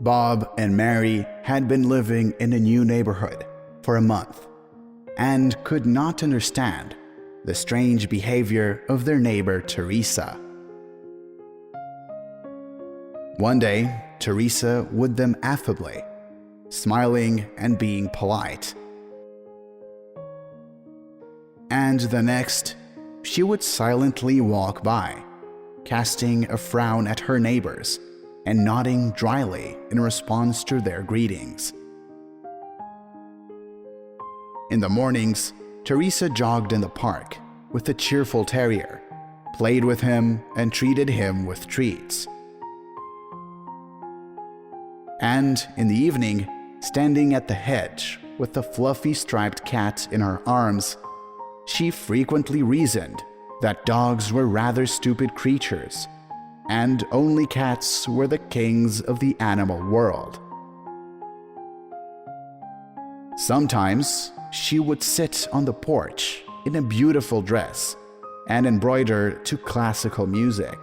Bob and Mary had been living in a new neighborhood for a month and could not understand the strange behavior of their neighbor Teresa. One day, Teresa would them affably, smiling and being polite. And the next, she would silently walk by, casting a frown at her neighbors and nodding dryly in response to their greetings. In the mornings, Teresa jogged in the park with a cheerful terrier, played with him, and treated him with treats. And in the evening, standing at the hedge with a fluffy striped cat in her arms, she frequently reasoned that dogs were rather stupid creatures, and only cats were the kings of the animal world. Sometimes she would sit on the porch in a beautiful dress and embroider to classical music.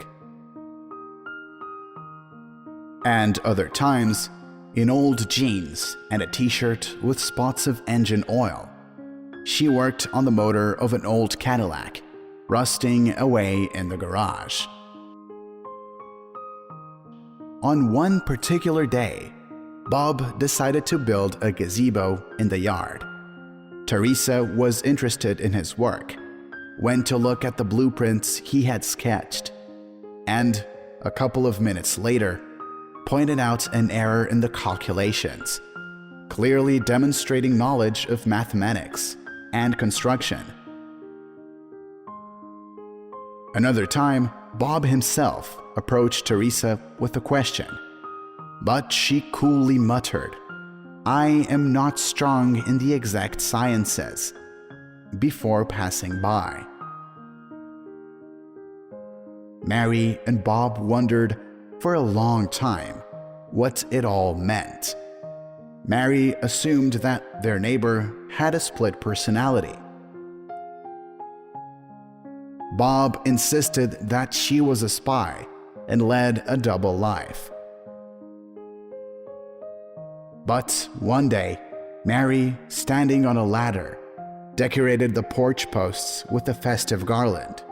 And other times, in old jeans and a t-shirt with spots of engine oil, she worked on the motor of an old Cadillac, rusting away in the garage. On one particular day, Bob decided to build a gazebo in the yard. Teresa was interested in his work, went to look at the blueprints he had sketched, and a couple of minutes later, pointed out an error in the calculations, clearly demonstrating knowledge of mathematics and construction. Another time, Bob himself approached Teresa with a question, but she coolly muttered, "I am not strong in the exact sciences," before passing by. Mary and Bob wondered for a long time what it all meant. Mary assumed that their neighbor had a split personality. Bob insisted that she was a spy and led a double life. But one day, Mary, standing on a ladder, decorated the porch posts with a festive garland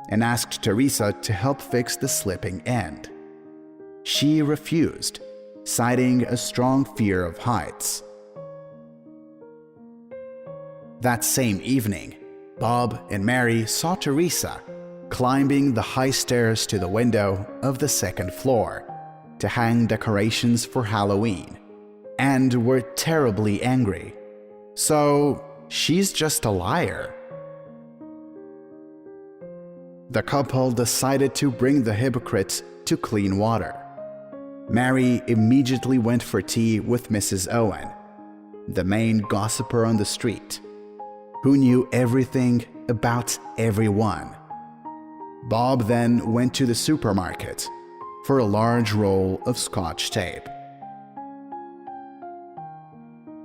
and asked Teresa to help fix the slipping end. She refused, citing a strong fear of heights. That same evening, Bob and Mary saw Teresa climbing the high stairs to the window of the second floor to hang decorations for Halloween, and were terribly angry. So, she's just a liar. The couple decided to bring the hypocrite to clean water. Mary immediately went for tea with Mrs. Owen, the main gossiper on the street, who knew everything about everyone. Bob then went to the supermarket for a large roll of Scotch tape.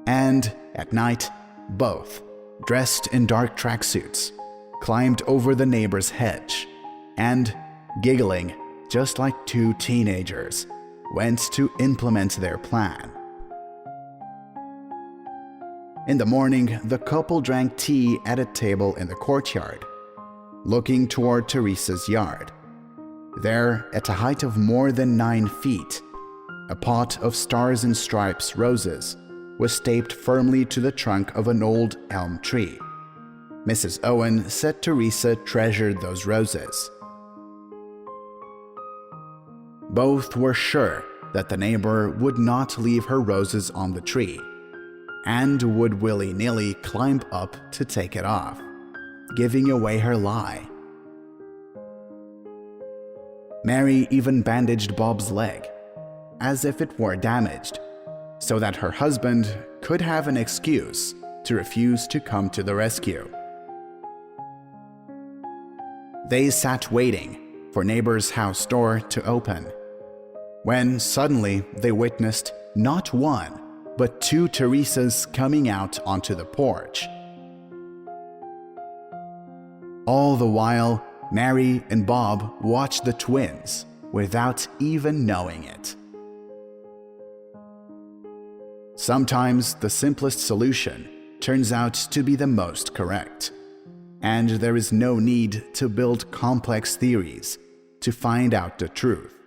And at night, both, dressed in dark tracksuits, climbed over the neighbor's hedge and, giggling just like two teenagers, went to implement their plan. In the morning, the couple drank tea at a table in the courtyard, looking toward Teresa's yard. There, at a height of more than 9 feet, a pot of stars and stripes roses was taped firmly to the trunk of an old elm tree. Mrs. Owen said Teresa treasured those roses. Both were sure that the neighbor would not leave her roses on the tree, and would willy-nilly climb up to take it off, giving away her lie. Mary even bandaged Bob's leg, as if it were damaged, so that her husband could have an excuse to refuse to come to the rescue. They sat waiting for neighbor's house door to open, when suddenly they witnessed not one, but 2 Teresas coming out onto the porch. All the while, Mary and Bob watched the twins without even knowing it. Sometimes the simplest solution turns out to be the most correct, and there is no need to build complex theories to find out the truth.